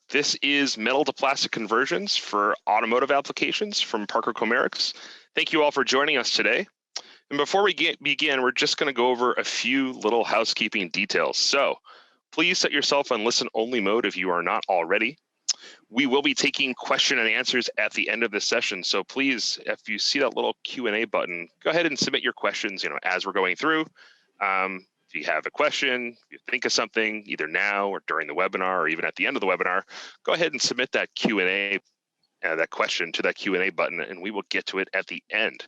This is metal to plastic conversions for automotive applications from Parker Chomerics. Thank you all for joining us today. And before we begin, we're just going to go over a few little housekeeping details. So please set yourself on listen only mode if you are not already. We will be taking question and answers at the end of this session. So please, if you see that little Q&A button, go ahead and submit your questions, as we're going through. If you have a question, if you think of something, either now or during the webinar or even at the end of the webinar, go ahead and submit that Q&A, that question to that Q&A button, and we will get to it at the end.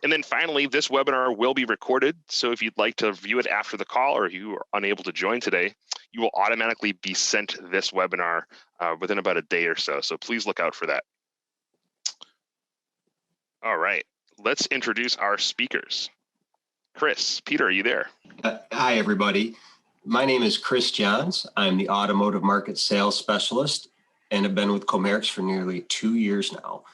And then finally, this webinar will be recorded. So if you'd like to view it after the call or you are unable to join today, you will automatically be sent this webinar within about a day or so. So please look out for that. All right, let's introduce our speakers. Chris, Peter, are you there? Hi, everybody. My name is Chris Johns. I'm the Automotive Market Sales Specialist and have been with Chomerics for nearly 2 years now.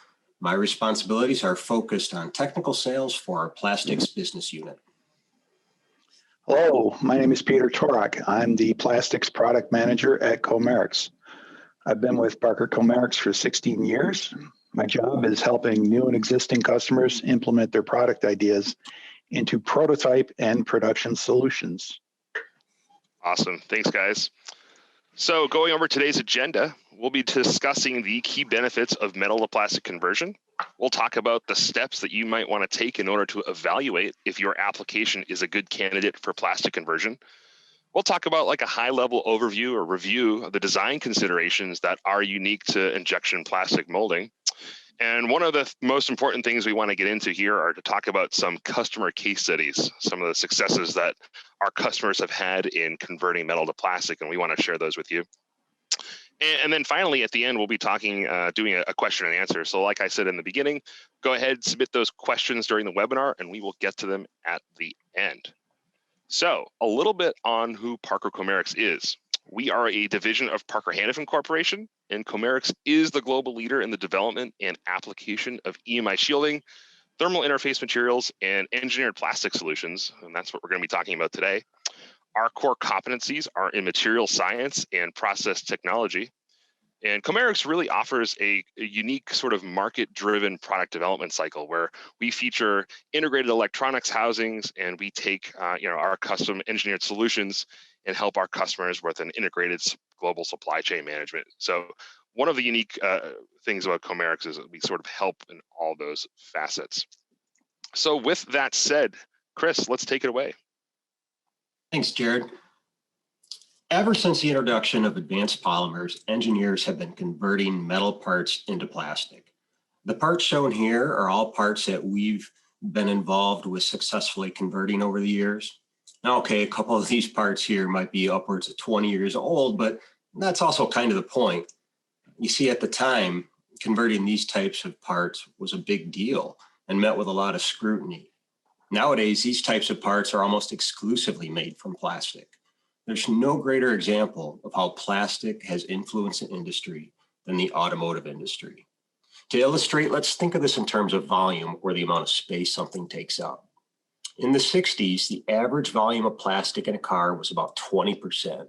My responsibilities are focused on technical sales for our plastics business unit. Hello, my name is Peter Torak. I'm the Plastics Product Manager at Chomerics. I've been with Parker Chomerics for 16 years. My job is helping new and existing customers implement their product ideas into prototype and production solutions. Awesome, thanks guys. So going over today's agenda, we'll be discussing the key benefits of metal to plastic conversion. We'll talk about the steps that you might want to take in order to evaluate if your application is a good candidate for plastic conversion. We'll talk about like a high level overview or review of the design considerations that are unique to injection plastic molding. And one of the most important things we want to get into here are to talk about some customer case studies, some of the successes that our customers have had in converting metal to plastic, and we want to share those with you. And then finally, at the end, we'll be talking, doing a question and answer. So like I said in the beginning, go ahead, submit those questions during the webinar, and we will get to them at the end. So a little bit on who Parker Chomerics is. We are a division of Parker Hannifin Corporation, and Chomerics is the global leader in the development and application of EMI shielding, thermal interface materials, and engineered plastic solutions, and that's what we're going to be talking about today. Our core competencies are in material science and process technology, and Chomerics really offers a unique sort of market-driven product development cycle where we feature integrated electronics housings, and we take our custom engineered solutions and help our customers with an integrated global supply chain management. So one of the unique things about Chomerics is that we sort of help in all those facets. So with that said, Chris, let's take it away. Thanks, Jared. Ever since the introduction of advanced polymers, engineers have been converting metal parts into plastic. The parts shown here are all parts that we've been involved with successfully converting over the years. Now, okay, a couple of these parts here might be upwards of 20 years old, but that's also kind of the point. You see, at the time, converting these types of parts was a big deal and met with a lot of scrutiny. Nowadays, these types of parts are almost exclusively made from plastic. There's no greater example of how plastic has influenced an industry than the automotive industry. To illustrate, let's think of this in terms of volume or the amount of space something takes up. In the 60s, the average volume of plastic in a car was about 20%,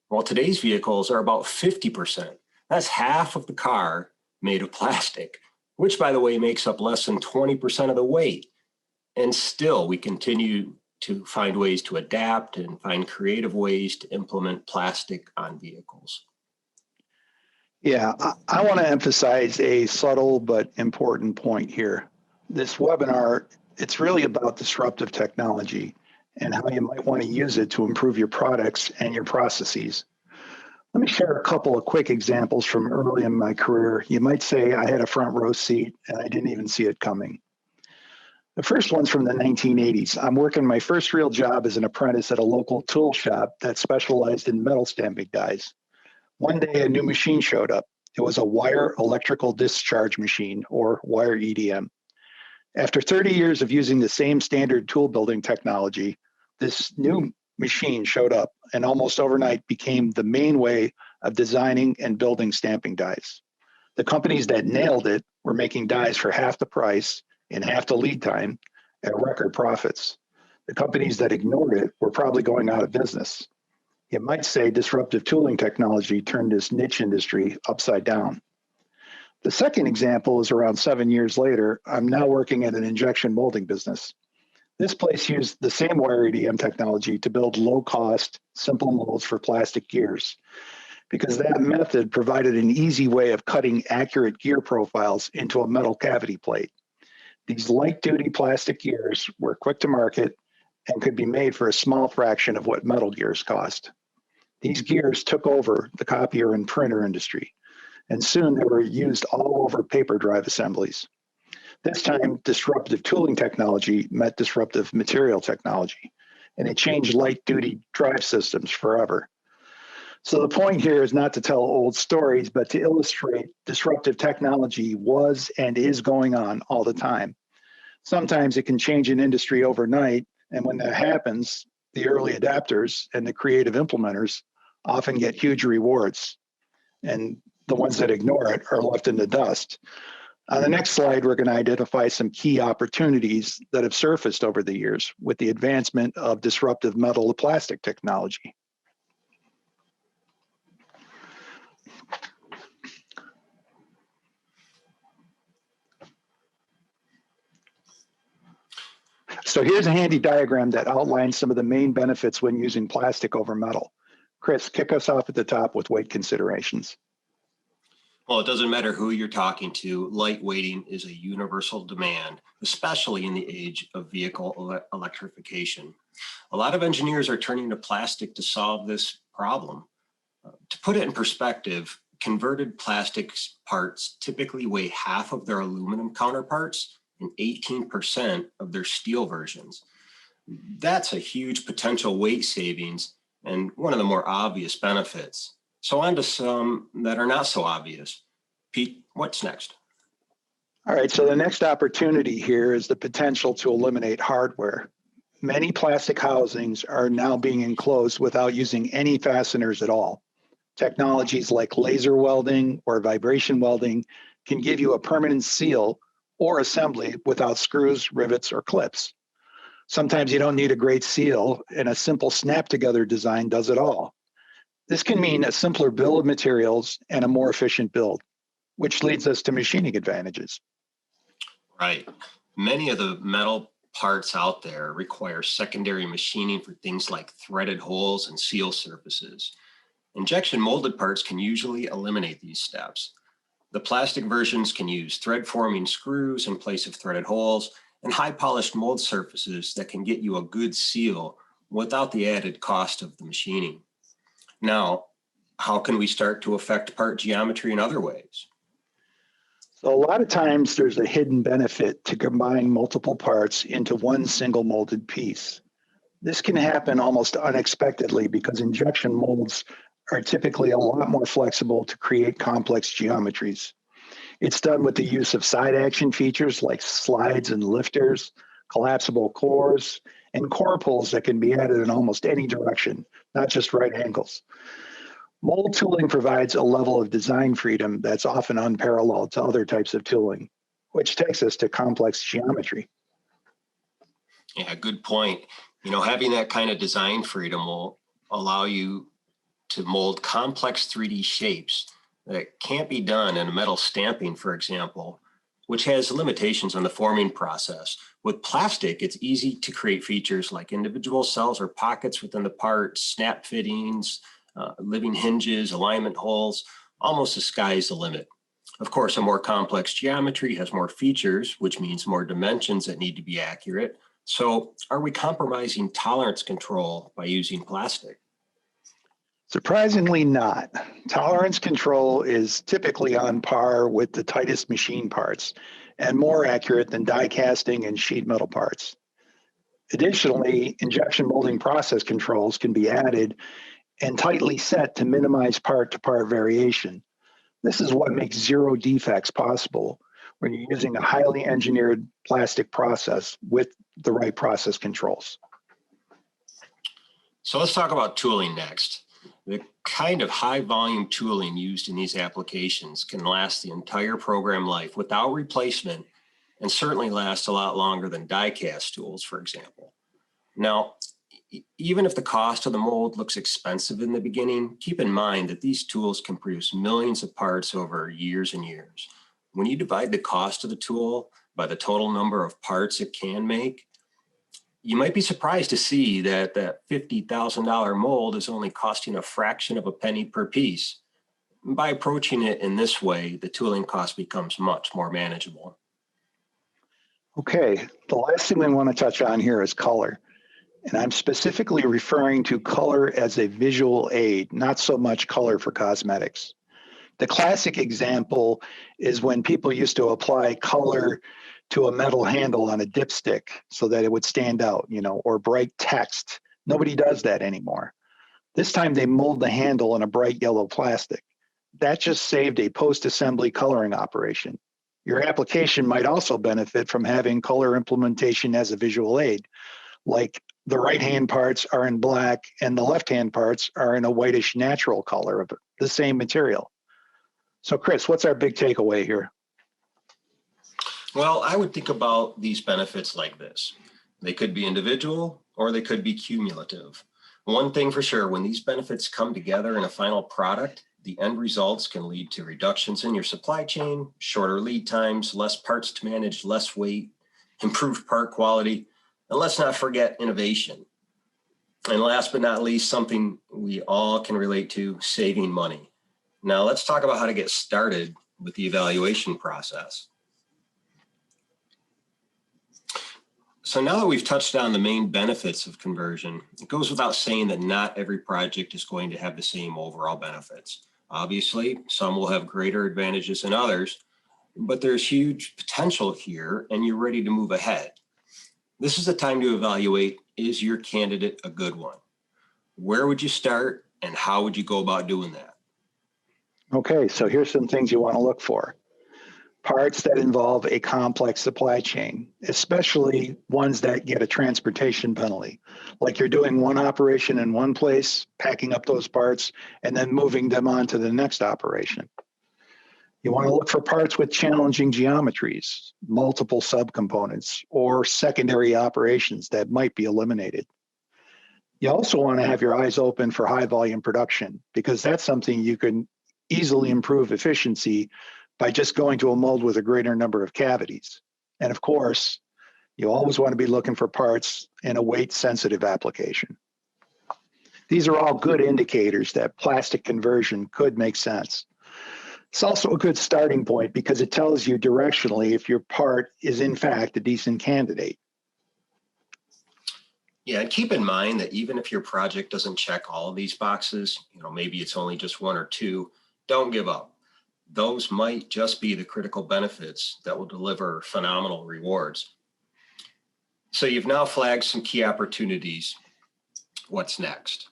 while today's vehicles are about 50%. That's half of the car made of plastic, which, by the way, makes up less than 20% of the weight. And still, we continue to find ways to adapt and find creative ways to implement plastic on vehicles. Yeah, I want to emphasize a subtle but important point here. This webinar, it's really about disruptive technology and how you might want to use it to improve your products and your processes. Let me share a couple of quick examples from early in my career. You might say I had a front row seat and I didn't even see it coming. The first one's from the 1980s. I'm working my first real job as an apprentice at a local tool shop that specialized in metal stamping dies. One day, a new machine showed up. It was a wire electrical discharge machine, or wire EDM. After 30 years of using the same standard tool building technology, this new machine showed up and almost overnight became the main way of designing and building stamping dies. The companies that nailed it were making dies for half the price in half the lead time at record profits. The companies that ignored it were probably going out of business. You might say disruptive tooling technology turned this niche industry upside down. The second example is around 7 years later. I'm now working at an injection molding business. This place used the same wire EDM technology to build low-cost, simple molds for plastic gears, because that method provided an easy way of cutting accurate gear profiles into a metal cavity plate. These light-duty plastic gears were quick to market and could be made for a small fraction of what metal gears cost. These gears took over the copier and printer industry, and soon they were used all over paper drive assemblies. This time, disruptive tooling technology met disruptive material technology, and it changed light-duty drive systems forever. So the point here is not to tell old stories, but to illustrate disruptive technology was and is going on all the time. Sometimes it can change an industry overnight, and when that happens, the early adapters and the creative implementers often get huge rewards, and the ones that ignore it are left in the dust. On the next slide, we're going to identify some key opportunities that have surfaced over the years with the advancement of disruptive metal to plastic technology. So here's a handy diagram that outlines some of the main benefits when using plastic over metal. Chris, kick us off at the top with weight considerations. Well, it doesn't matter who you're talking to, lightweighting is a universal demand, especially in the age of vehicle electrification. A lot of engineers are turning to plastic to solve this problem. To put it in perspective, converted plastics parts typically weigh half of their aluminum counterparts and 18% of their steel versions. That's a huge potential weight savings and one of the more obvious benefits. So on to some that are not so obvious. Pete, what's next? All right, so the next opportunity here is the potential to eliminate hardware. Many plastic housings are now being enclosed without using any fasteners at all. Technologies like laser welding or vibration welding can give you a permanent seal or assembly without screws, rivets, or clips. Sometimes you don't need a great seal, and a simple snap-together design does it all. This can mean a simpler bill of materials and a more efficient build, which leads us to machining advantages. Right. Many of the metal parts out there require secondary machining for things like threaded holes and seal surfaces. Injection molded parts can usually eliminate these steps. The plastic versions can use thread forming screws in place of threaded holes and high polished mold surfaces that can get you a good seal without the added cost of the machining. Now, how can we start to affect part geometry in other ways? So a lot of times there's a hidden benefit to combining multiple parts into one single molded piece. This can happen almost unexpectedly because injection molds are typically a lot more flexible to create complex geometries. It's done with the use of side action features like slides and lifters, collapsible cores, and core pulls that can be added in almost any direction, not just right angles. Mold tooling provides a level of design freedom that's often unparalleled to other types of tooling, which takes us to complex geometry. Yeah, good point. You know, having that kind of design freedom will allow you to mold complex 3D shapes that can't be done in a metal stamping, for example, which has limitations on the forming process. With plastic, it's easy to create features like individual cells or pockets within the part, snap fittings, living hinges, alignment holes. Almost the sky's the limit. Of course, a more complex geometry has more features, which means more dimensions that need to be accurate. So are we compromising tolerance control by using plastic? Surprisingly not. Tolerance control is typically on par with the tightest machine parts and more accurate than die casting and sheet metal parts. Additionally, injection molding process controls can be added and tightly set to minimize part-to-part variation. This is what makes zero defects possible when you're using a highly engineered plastic process with the right process controls. So let's talk about tooling next. The kind of high volume tooling used in these applications can last the entire program life without replacement and certainly last a lot longer than die cast tools, for example. Now, Even if the cost of the mold looks expensive in the beginning, keep in mind that these tools can produce millions of parts over years and years. When you divide the cost of the tool by the total number of parts it can make, you might be surprised to see that that $50,000 mold is only costing a fraction of a penny per piece. By approaching it in this way, the tooling cost becomes much more manageable. Okay, the last thing we want to touch on here is color. And I'm specifically referring to color as a visual aid, not so much color for cosmetics. The classic example is when people used to apply color to a metal handle on a dipstick so that it would stand out, or bright text. Nobody does that anymore. This time they mold the handle in a bright yellow plastic. That just saved a post-assembly coloring operation. Your application might also benefit from having color implementation as a visual aid, like the right-hand parts are in black and the left-hand parts are in a whitish natural color of the same material. So Chris, what's our big takeaway here? Well, I would think about these benefits like this. They could be individual or they could be cumulative. One thing for sure, when these benefits come together in a final product, the end results can lead to reductions in your supply chain, shorter lead times, less parts to manage, less weight, improved part quality, and let's not forget innovation. And last but not least, something we all can relate to, saving money. Now let's talk about how to get started with the evaluation process. So now that we've touched on the main benefits of conversion, it goes without saying that not every project is going to have the same overall benefits. Obviously, some will have greater advantages than others, but there's huge potential here and you're ready to move ahead. This is the time to evaluate, is your candidate a good one? Where would you start and how would you go about doing that? Okay, so here's some things you want to look for. Parts that involve a complex supply chain, especially ones that get a transportation penalty, like you're doing one operation in one place, packing up those parts, and then moving them on to the next operation. You want to look for parts with challenging geometries, multiple subcomponents, or secondary operations that might be eliminated. You also want to have your eyes open for high volume production, because that's something you can easily improve efficiency by just going to a mold with a greater number of cavities. And of course, you always want to be looking for parts in a weight-sensitive application. These are all good indicators that plastic conversion could make sense. It's also a good starting point because it tells you directionally if your part is in fact a decent candidate. Yeah, and keep in mind that even if your project doesn't check all of these boxes, maybe it's only just one or two, don't give up. Those might just be the critical benefits that will deliver phenomenal rewards. So you've now flagged some key opportunities. What's next?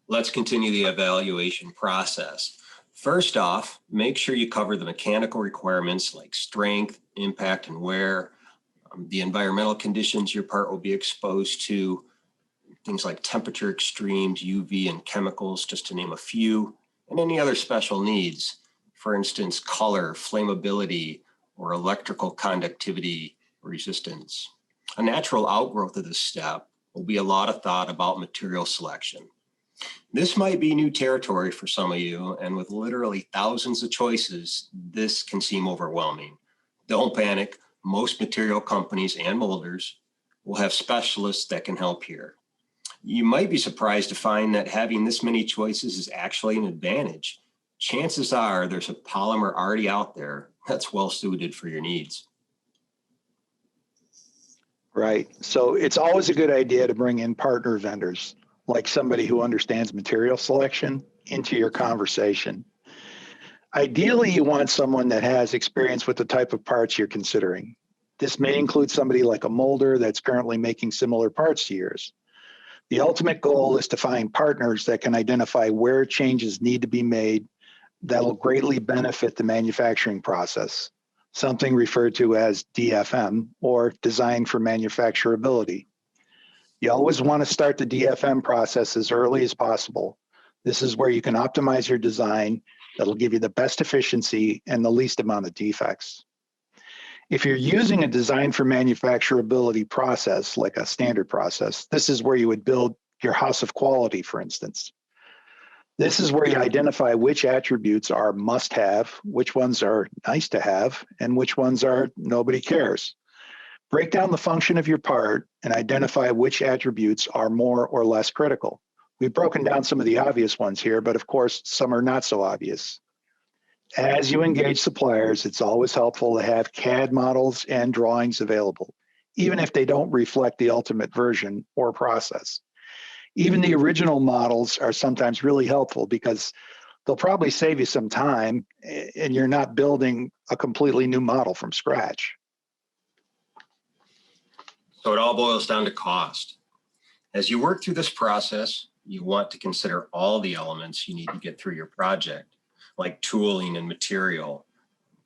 Let's continue the evaluation process. First off, make sure you cover the mechanical requirements like strength, impact, and wear, the environmental conditions your part will be exposed to, things like temperature extremes, UV, and chemicals, just to name a few, and any other special needs, for instance, color, flammability, or electrical conductivity resistance. A natural outgrowth of this step will be a lot of thought about material selection. This might be new territory for some of you, and with literally thousands of choices, this can seem overwhelming. Don't panic. Most material companies and molders will have specialists that can help here. You might be surprised to find that having this many choices is actually an advantage. Chances are there's a polymer already out there that's well suited for your needs. Right. So it's always a good idea to bring in partner vendors, like somebody who understands material selection, into your conversation. Ideally, you want someone that has experience with the type of parts you're considering. This may include somebody like a molder that's currently making similar parts to yours. The ultimate goal is to find partners that can identify where changes need to be made that'll greatly benefit the manufacturing process, something referred to as DFM, or design for manufacturability. You always want to start the DFM process as early as possible. This is where you can optimize your design that'll give you the best efficiency and the least amount of defects. If you're using a design for manufacturability process, like a standard process, this is where you would build your house of quality, for instance. This is where you identify which attributes are must have, which ones are nice to have, and which ones are nobody cares. Break down the function of your part and identify which attributes are more or less critical. We've broken down some of the obvious ones here, but of course, some are not so obvious. As you engage suppliers, it's always helpful to have CAD models and drawings available, even if they don't reflect the ultimate version or process. Even the original models are sometimes really helpful because they'll probably save you some time and you're not building a completely new model from scratch. So it all boils down to cost. As you work through this process, you want to consider all the elements you need to get through your project, like tooling and material,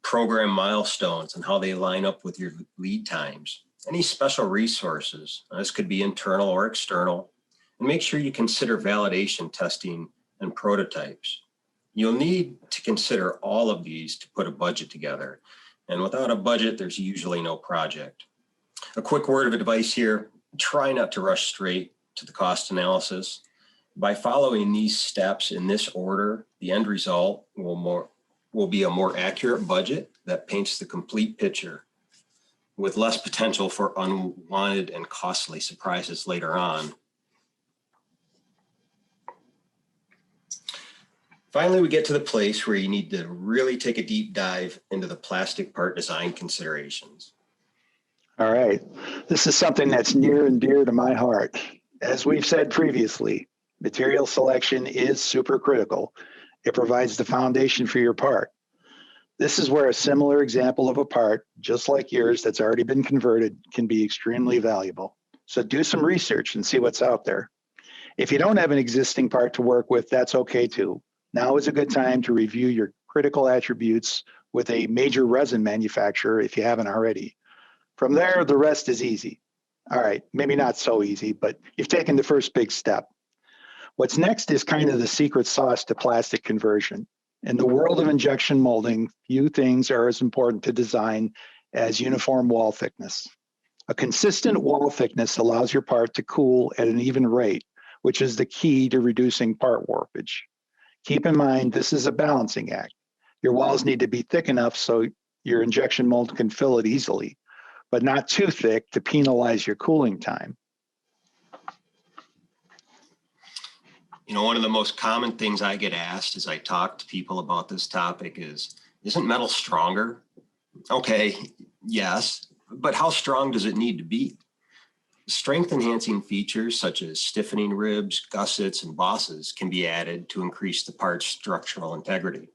program milestones and how they line up with your lead times, any special resources. This could be internal or external. And make sure you consider validation testing and prototypes. You'll need to consider all of these to put a budget together. And without a budget, there's usually no project. A quick word of advice here, try not to rush straight to the cost analysis. By following these steps in this order, the end result will be a more accurate budget that paints the complete picture with less potential for unwanted and costly surprises later on. Finally, we get to the place where you need to really take a deep dive into the plastic part design considerations. All right, this is something that's near and dear to my heart. As we've said previously, material selection is super critical. It provides the foundation for your part. This is where a similar example of a part, just like yours, that's already been converted, can be extremely valuable. So do some research and see what's out there. If you don't have an existing part to work with, that's okay too. Now is a good time to review your critical attributes with a major resin manufacturer if you haven't already. From there, the rest is easy. All right, maybe not so easy, but you've taken the first big step. What's next is kind of the secret sauce to plastic conversion. In the world of injection molding, few things are as important to design as uniform wall thickness. A consistent wall thickness allows your part to cool at an even rate, which is the key to reducing part warpage. Keep in mind, this is a balancing act. Your walls need to be thick enough so your injection mold can fill it easily, but not too thick to penalize your cooling time. You know, one of the most common things I get asked as I talk to people about this topic is, isn't metal stronger? Okay, yes, but how strong does it need to be? Strength enhancing features such as stiffening ribs, gussets, and bosses can be added to increase the part's structural integrity.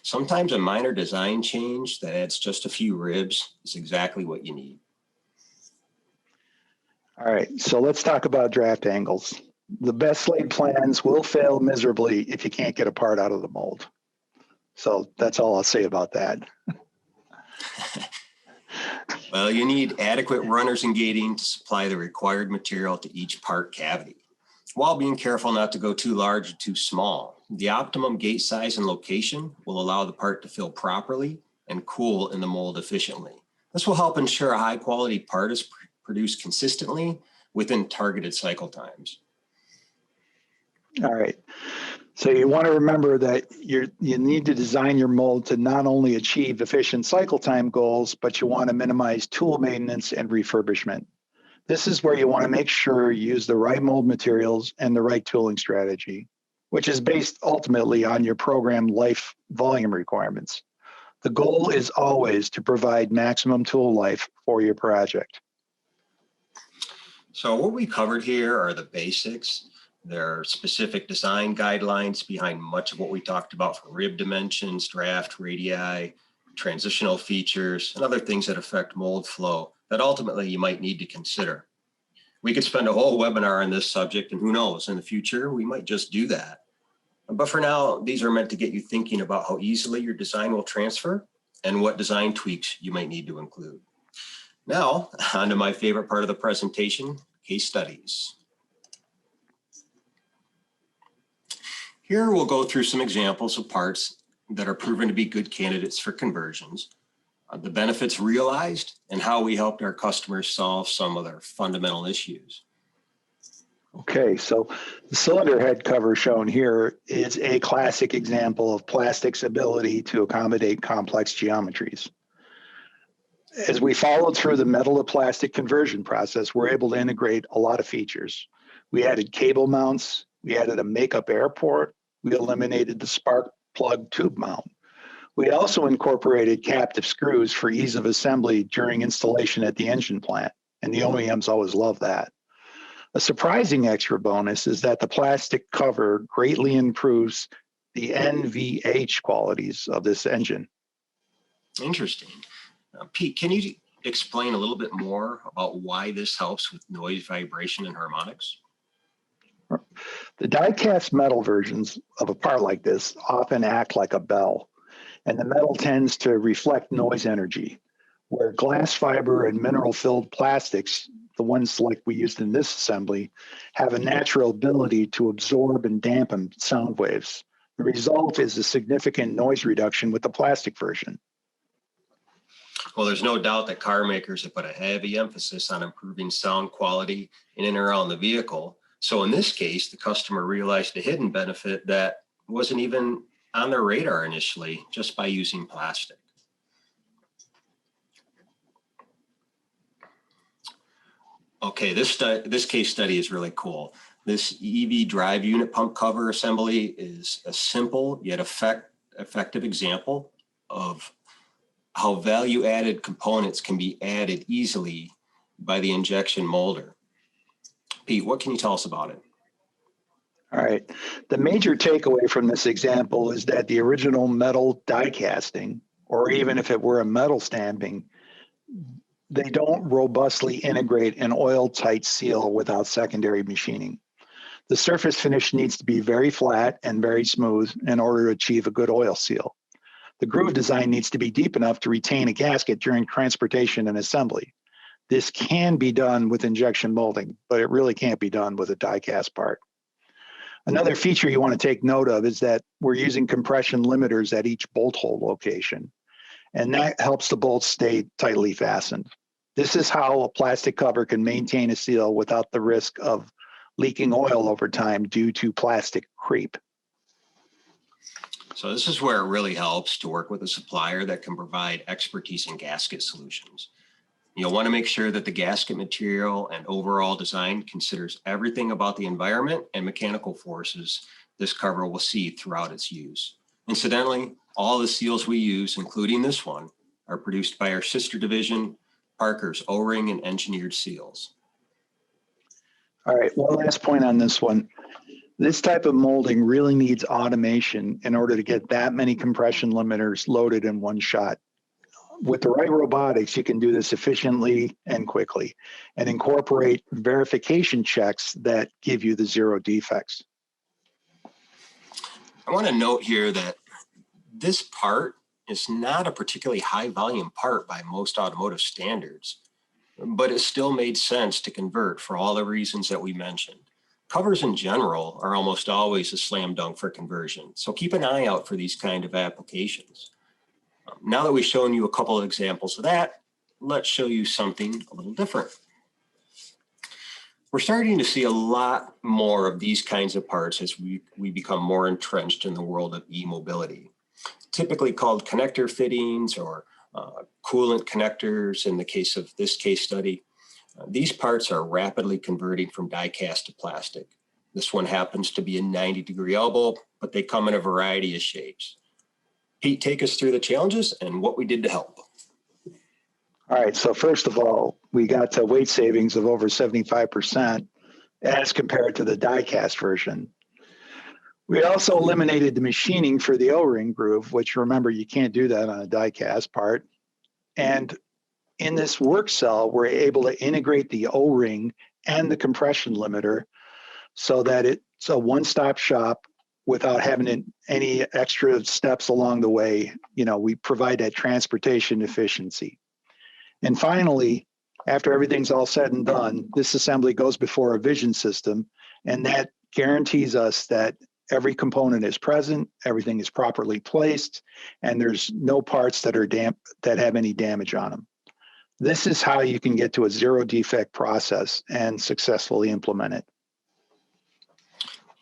Sometimes a minor design change that adds just a few ribs is exactly what you need. All right, so let's talk about draft angles. The best laid plans will fail miserably if you can't get a part out of the mold. So that's all I'll say about that. Well, you need adequate runners and gating to supply the required material to each part cavity, while being careful not to go too large or too small. The optimum gate size and location will allow the part to fill properly and cool in the mold efficiently. This will help ensure a high quality part is produced consistently within targeted cycle times. All right. So you want to remember that you need to design your mold to not only achieve efficient cycle time goals, but you want to minimize tool maintenance and refurbishment. This is where you want to make sure you use the right mold materials and the right tooling strategy, which is based ultimately on your program life volume requirements. The goal is always to provide maximum tool life for your project. So what we covered here are the basics. There are specific design guidelines behind much of what we talked about for rib dimensions, draft, radii, transitional features, and other things that affect mold flow that ultimately you might need to consider. We could spend a whole webinar on this subject, and who knows, in the future, we might just do that. But for now, these are meant to get you thinking about how easily your design will transfer and what design tweaks you might need to include. Now, on to my favorite part of the presentation, case studies. Here we'll go through some examples of parts that are proven to be good candidates for conversions. the benefits realized, and how we helped our customers solve some of their fundamental issues. Okay, so the cylinder head cover shown here is a classic example of plastic's ability to accommodate complex geometries. As we followed through the metal to plastic conversion process, we're able to integrate a lot of features. We added cable mounts, we added a makeup air port, we eliminated the spark plug tube mount. We also incorporated captive screws for ease of assembly during installation at the engine plant, and the OEMs always love that. A surprising extra bonus is that the plastic cover greatly improves the NVH qualities of this engine. Interesting. Pete, can you explain a little bit more about why this helps with noise, vibration, and harmonics? The die-cast metal versions of a part like this often act like a bell, and the metal tends to reflect noise energy, where glass fiber and mineral-filled plastics, the ones like we used in this assembly, have a natural ability to absorb and dampen sound waves. The result is a significant noise reduction with the plastic version. Well, there's no doubt that car makers have put a heavy emphasis on improving sound quality in and around the vehicle. So in this case, the customer realized a hidden benefit that wasn't even on their radar initially, just by using plastic. Okay, this case study is really cool. This EV drive unit pump cover assembly is a simple yet effective example of how value-added components can be added easily by the injection molder. Pete, what can you tell us about it? All right. The major takeaway from this example is that the original metal die casting, or even if it were a metal stamping, they don't robustly integrate an oil-tight seal without secondary machining. The surface finish needs to be very flat and very smooth in order to achieve a good oil seal. The groove design needs to be deep enough to retain a gasket during transportation and assembly. This can be done with injection molding, but it really can't be done with a die cast part. Another feature you want to take note of is that we're using compression limiters at each bolt hole location, and that helps the bolts stay tightly fastened. This is how a plastic cover can maintain a seal without the risk of leaking oil over time due to plastic creep. So this is where it really helps to work with a supplier that can provide expertise in gasket solutions. You'll want to make sure that the gasket material and overall design considers everything about the environment and mechanical forces this cover will see throughout its use. Incidentally, all the seals we use, including this one, are produced by our sister division, Parker's O-ring and engineered seals. All right, one last point on this one. This type of molding really needs automation in order to get that many compression limiters loaded in one shot. With the right robotics, you can do this efficiently and quickly and incorporate verification checks that give you the zero defects. I want to note here that this part is not a particularly high volume part by most automotive standards, but it still made sense to convert for all the reasons that we mentioned. Covers in general are almost always a slam dunk for conversion, so keep an eye out for these kind of applications. Now that we've shown you a couple of examples of that, let's show you something a little different. We're starting to see a lot more of these kinds of parts as we become more entrenched in the world of e-mobility, typically called connector fittings or coolant connectors in the case of this case study. These parts are rapidly converting from die cast to plastic. This one happens to be a 90-degree elbow, but they come in a variety of shapes. Pete, take us through the challenges and what we did to help. All right, so first of all, we got to weight savings of over 75% as compared to the die cast version. We also eliminated the machining for the O-ring groove, which remember, you can't do that on a die cast part. And in this work cell, we're able to integrate the O-ring and the compression limiter so that it's a one-stop shop without having any extra steps along the way. You know, we provide that transportation efficiency. And finally, after everything's all said and done, this assembly goes before a vision system, and that guarantees us that every component is present, everything is properly placed, and there's no parts that are that have any damage on them. This is how you can get to a zero defect process and successfully implement it.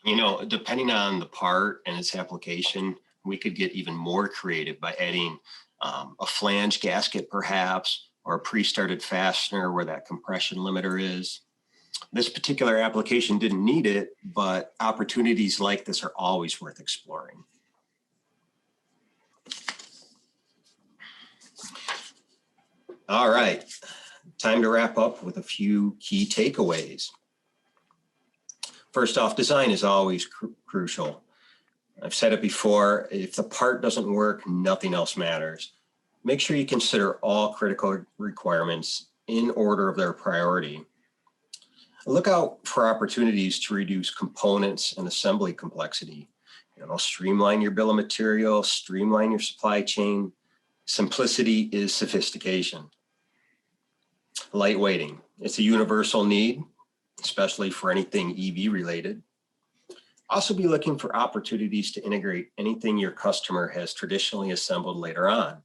You know, depending on the part and its application, we could get even more creative by adding a flange gasket perhaps, or a pre-started fastener where that compression limiter is. This particular application didn't need it, but opportunities like this are always worth exploring. All right, time to wrap up with a few key takeaways. First off, design is always crucial. I've said it before, if the part doesn't work, nothing else matters. Make sure you consider all critical requirements in order of their priority. Look out for opportunities to reduce components and assembly complexity. You know, streamline your bill of material, streamline your supply chain. Simplicity is sophistication. Lightweighting, it's a universal need, especially for anything EV related. Also be looking for opportunities to integrate anything your customer has traditionally assembled later on,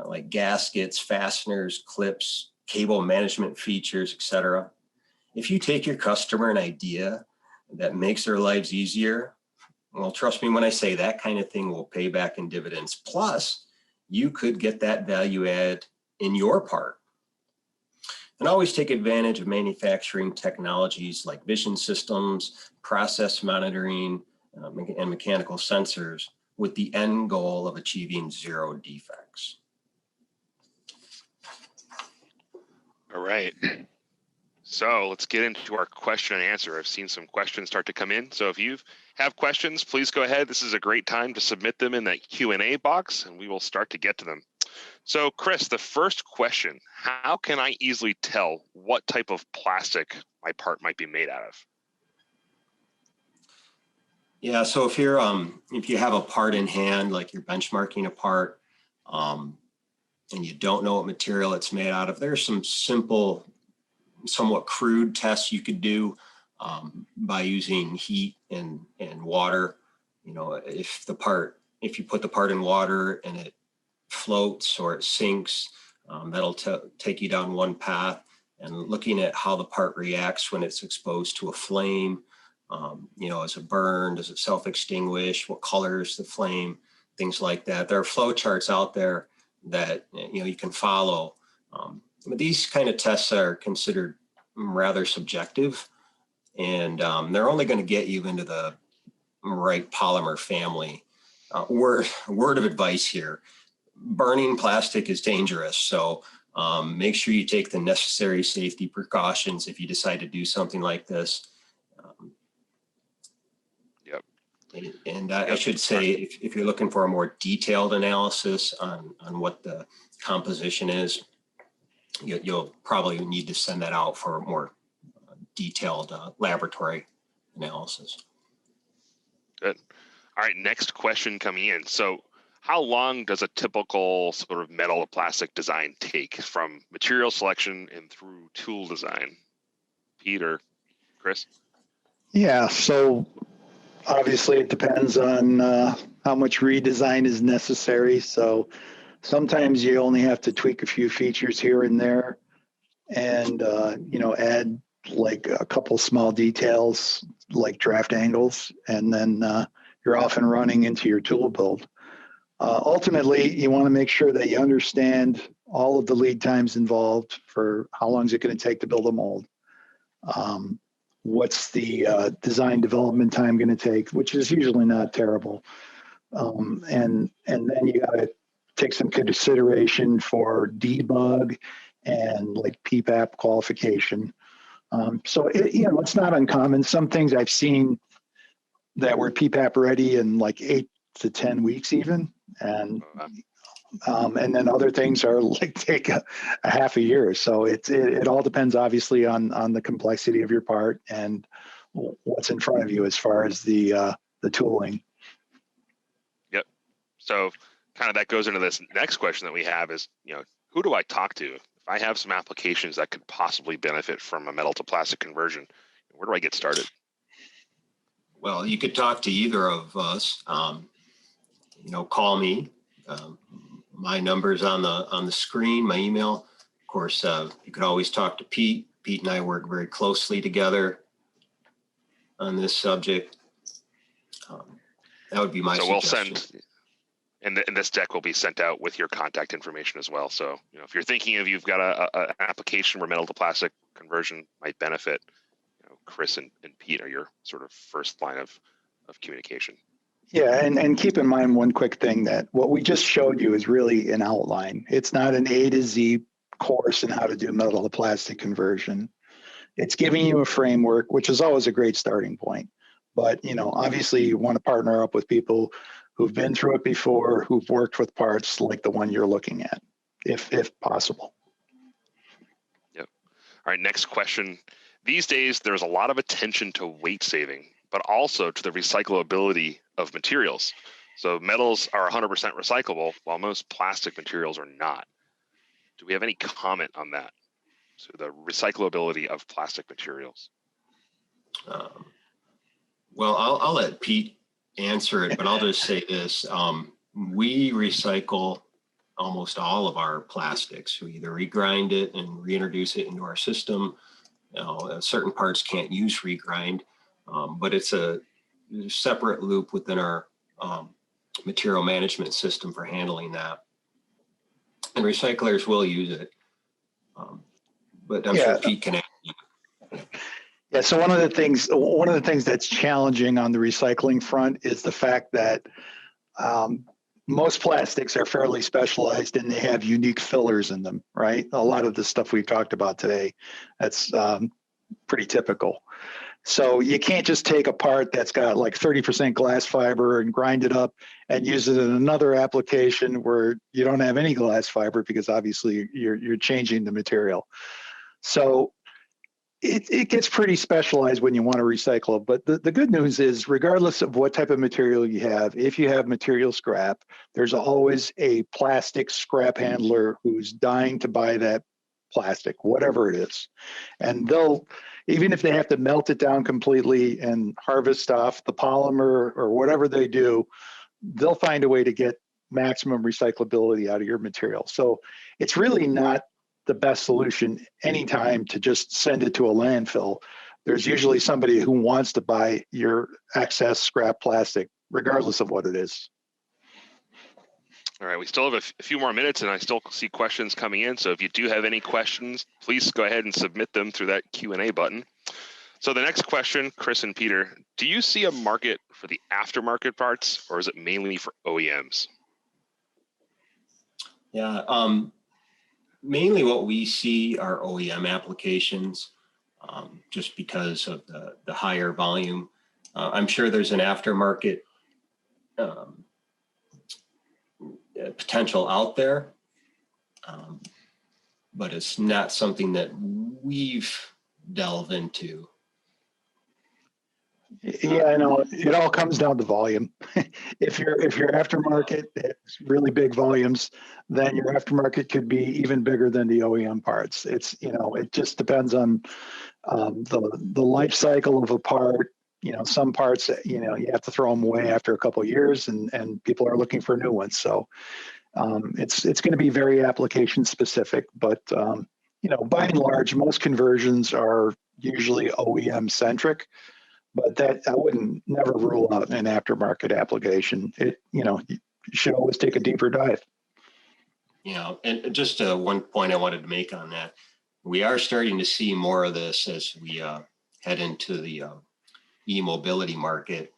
like gaskets, fasteners, clips, cable management features, etc. If you take your customer an idea that makes their lives easier, well, trust me when I say that kind of thing will pay back in dividends. Plus, you could get that value add in your part. And always take advantage of manufacturing technologies like vision systems, process monitoring, and mechanical sensors with the end goal of achieving zero defects. All right. So let's get into our question and answer. I've seen some questions start to come in. So if you have questions, please go ahead. This is a great time to submit them in that Q&A box, and we will start to get to them. So Chris, the first question, how can I easily tell what type of plastic my part might be made out of? Yeah, so if you have a part in hand, like you're benchmarking a part, and you don't know what material it's made out of, there's some simple, somewhat crude tests you could do by using heat and water. You know, if you put the part in water and it floats or it sinks, that'll take you down one path. And looking at how the part reacts when it's exposed to a flame, you know, is it burned, does it self-extinguish, what color is the flame, things like that. There are flow charts out there that, you know, you can follow. But these kind of tests are considered rather subjective, and they're only going to get you into the right polymer family. Word of advice here, burning plastic is dangerous. So make sure you take the necessary safety precautions if you decide to do something like this. Yep. And I should say, if you're looking for a more detailed analysis on what the composition is, you'll probably need to send that out for a more detailed laboratory analysis. Good. All right, next question coming in. So how long does a typical sort of metal to plastic design take from material selection and through tool design? Pete or Chris? Yeah, so obviously it depends on how much redesign is necessary. So sometimes you only have to tweak a few features here and there and, you know, add like a couple small details like draft angles, and then you're off and running into your tool build. Ultimately, you want to make sure that you understand all of the lead times involved for how long is it going to take to build a mold. What's the design development time going to take, which is usually not terrible. And then you got to take some consideration for debug and like PPAP qualification. So it's not uncommon. Some things I've seen that were PPAP ready in like 8 to 10 weeks even, and then other things are like take a half a year. So it all depends obviously on the complexity of your part and what's in front of you as far as the tooling. Yep. So kind of that goes into this next question that we have is, you know, who do I talk to if I have some applications that could possibly benefit from a metal to plastic conversion? Where do I get started? Well, you could talk to either of us. Call me. My number's on the screen, my email. Of course, you could always talk to Pete. Pete and I work very closely together on this subject. That would be my suggestion. We'll send, and this deck will be sent out with your contact information as well. So, if you're thinking of, you've got an application where metal to plastic conversion might benefit, Chris and Pete are your sort of first line of communication. Yeah, and keep in mind one quick thing, that what we just showed you is really an outline. It's not an A to Z course in how to do metal to plastic conversion. It's giving you a framework, which is always a great starting point. But, obviously you want to partner up with people who've been through it before, who've worked with parts like the one you're looking at, if possible. Yep. All right, next question. These days, there's a lot of attention to weight saving, but also to the recyclability of materials. So metals are 100% recyclable, while most plastic materials are not. Do we have any comment on that? So the recyclability of plastic materials. Well, I'll let Pete answer it, but I'll just say this. We recycle almost all of our plastics. We either regrind it and reintroduce it into our system. Certain parts can't use regrind, but it's a separate loop within our material management system for handling that. And recyclers will use it, but I'm sure Pete can answer. Yeah, so one of the things that's challenging on the recycling front is the fact that most plastics are fairly specialized and they have unique fillers in them, right? A lot of the stuff we've talked about today, that's pretty typical. So you can't just take a part that's got like 30% glass fiber and grind it up and use it in another application where you don't have any glass fiber, because obviously you're changing the material. So it gets pretty specialized when you want to recycle. But the good news is, regardless of what type of material you have, if you have material scrap, there's always a plastic scrap handler who's dying to buy that plastic, whatever it is. And they'll, even if they have to melt it down completely and harvest off the polymer or whatever they do, they'll find a way to get maximum recyclability out of your material. So it's really not the best solution anytime to just send it to a landfill. There's usually somebody who wants to buy your excess scrap plastic, regardless of what it is. All right, we still have a few more minutes, and I still see questions coming in. So if you do have any questions, please go ahead and submit them through that Q&A button. So the next question, Chris and Peter, do you see a market for the aftermarket parts, or is it mainly for OEMs? Yeah, mainly what we see are OEM applications, just because of the higher volume. I'm sure there's an aftermarket potential out there, but it's not something that we've delved into. Yeah, I know. It all comes down to volume. If your aftermarket has really big volumes, then your aftermarket could be even bigger than the OEM parts. It's, it just depends on the life cycle of a part. Some parts, you have to throw them away after a couple of years, and people are looking for new ones. So it's going to be very application specific, but by and large, most conversions are usually OEM centric. But that I wouldn't never rule out an aftermarket application. You should always take a deeper dive. And just one point I wanted to make on that. We are starting to see more of this as we head into the e-mobility market.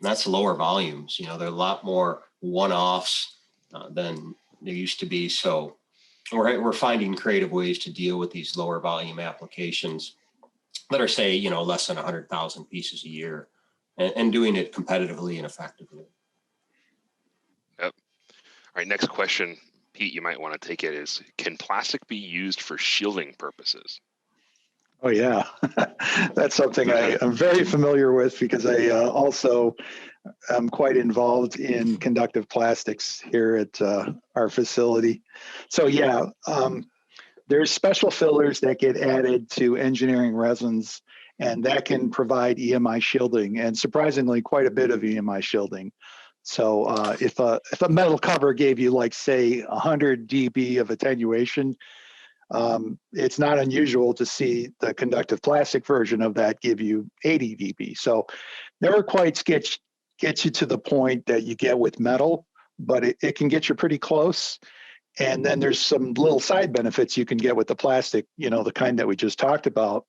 That's lower volumes. There are a lot more one-offs than there used to be. So we're finding creative ways to deal with these lower volume applications that are, say, less than 100,000 pieces a year, and doing it competitively and effectively. Yep. All right, next question, Pete, you might want to take it, is, can plastic be used for shielding purposes? Oh, yeah. That's something I'm very familiar with, because I also am quite involved in conductive plastics here at our facility. So, yeah, there's special fillers that get added to engineering resins, and that can provide EMI shielding, and surprisingly quite a bit of EMI shielding. So if a metal cover gave you, like, say, 100 dB of attenuation, it's not unusual to see the conductive plastic version of that give you 80 dB. So never quite gets you to the point that you get with metal, but it can get you pretty close. And then there's some little side benefits you can get with the plastic, the kind that we just talked about.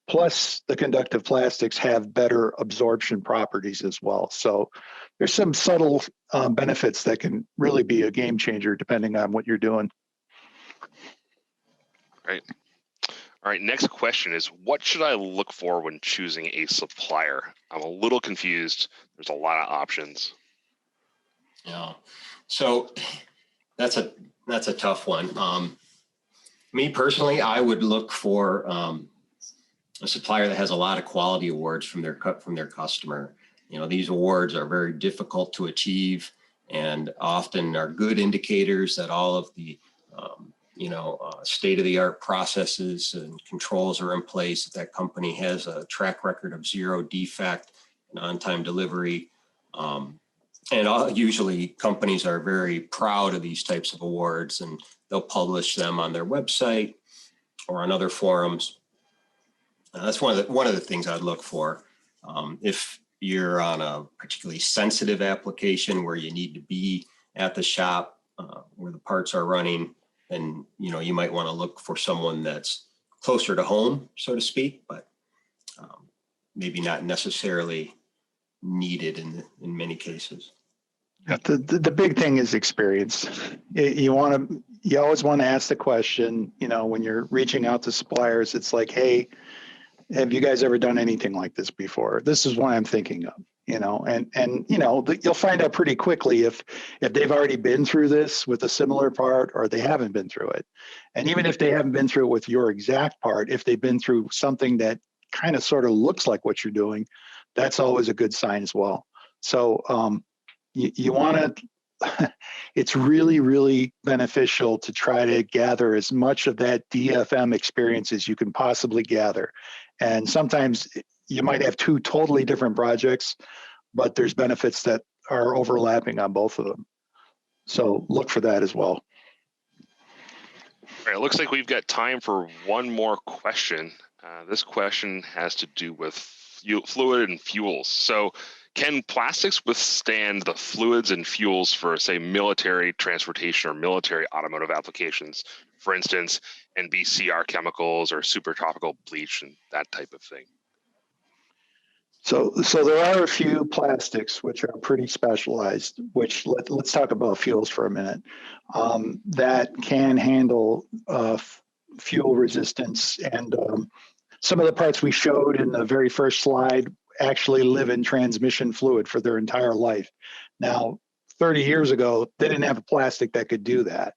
Plus, the conductive plastics have better absorption properties as well. So there's some subtle benefits that can really be a game changer depending on what you're doing. Right. All right, next question is, what should I look for when choosing a supplier? I'm a little confused. There's a lot of options. Yeah, so that's a tough one. Me personally, I would look for a supplier that has a lot of quality awards from their customer. These awards are very difficult to achieve and often are good indicators that all of the state-of-the-art processes and controls are in place, that company has a track record of zero defect and on-time delivery. Usually companies are very proud of these types of awards, and they'll publish them on their website or on other forums. That's one of the things I'd look for. If you're on a particularly sensitive application where you need to be at the shop where the parts are running, then you might want to look for someone that's closer to home, so to speak, but maybe not necessarily needed in many cases. The big thing is experience. You always want to ask the question, when you're reaching out to suppliers, it's like, hey, have you guys ever done anything like this before? This is what I'm thinking of, and you'll find out pretty quickly if they've already been through this with a similar part or they haven't been through it. And even if they haven't been through it with your exact part, if they've been through something that kind of sort of looks like what you're doing, that's always a good sign as well. So you want to, it's really, really beneficial to try to gather as much of that DFM experience as you can possibly gather. And sometimes you might have two totally different projects, but there's benefits that are overlapping on both of them. So look for that as well. All right, it looks like we've got time for one more question. This question has to do with fluid and fuels. So can plastics withstand the fluids and fuels for, say, military transportation or military automotive applications, for instance, NBCR chemicals or supertropical bleach and that type of thing? So there are a few plastics which are pretty specialized, which let's talk about fuels for a minute, that can handle fuel resistance. And some of the parts we showed in the very first slide actually live in transmission fluid for their entire life. Now, 30 years ago, they didn't have a plastic that could do that.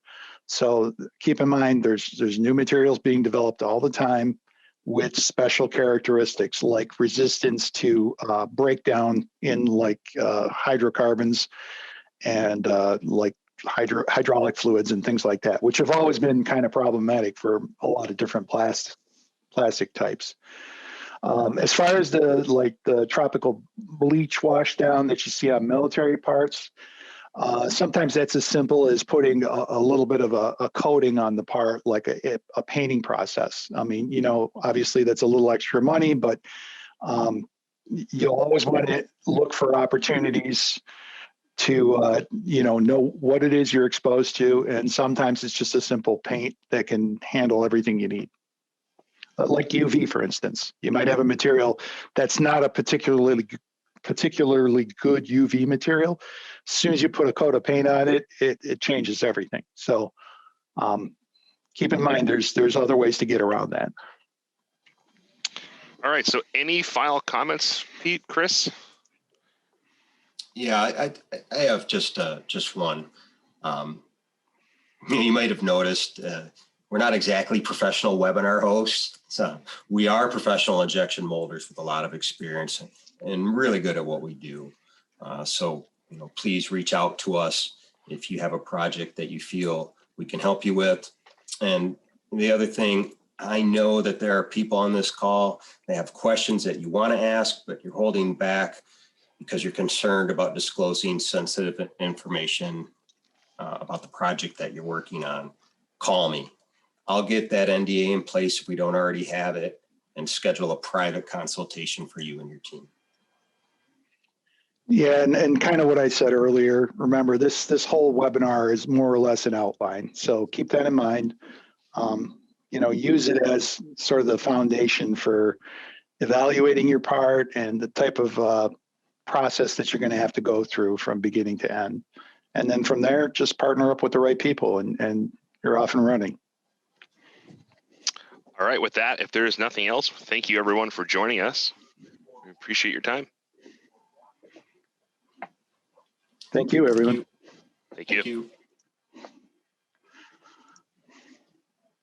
So keep in mind, there's new materials being developed all the time with special characteristics like resistance to breakdown in like hydrocarbons and like hydraulic fluids and things like that, which have always been kind of problematic for a lot of different plastic types. As far as the tropical bleach wash down that you see on military parts, sometimes that's as simple as putting a little bit of a coating on the part, like a painting process. I mean, obviously that's a little extra money, but you'll always want to look for opportunities to know what it is you're exposed to, and sometimes it's just a simple paint that can handle everything you need. Like UV, for instance, you might have a material that's not a particularly good UV material. As soon as you put a coat of paint on it, it changes everything. So keep in mind, there's other ways to get around that. All right. So any final comments, Pete, Chris? Yeah, I have just one. You might have noticed we're not exactly professional webinar hosts. So we are professional injection molders with a lot of experience and really good at what we do. So please reach out to us if you have a project that you feel we can help you with. And the other thing, I know that there are people on this call that have questions that you want to ask, but you're holding back because you're concerned about disclosing sensitive information about the project that you're working on. Call me. I'll get that NDA in place if we don't already have it and schedule a private consultation for you and your team. Yeah, and kind of what I said earlier, remember this whole webinar is more or less an outline. So keep that in mind. Use it as sort of the foundation for evaluating your part and the type of process that you're going to have to go through from beginning to end. And then from there, just partner up with the right people and you're off and running. All right, with that, if there is nothing else, thank you everyone for joining us. We appreciate your time. Thank you, everyone. Thank you. Thank you.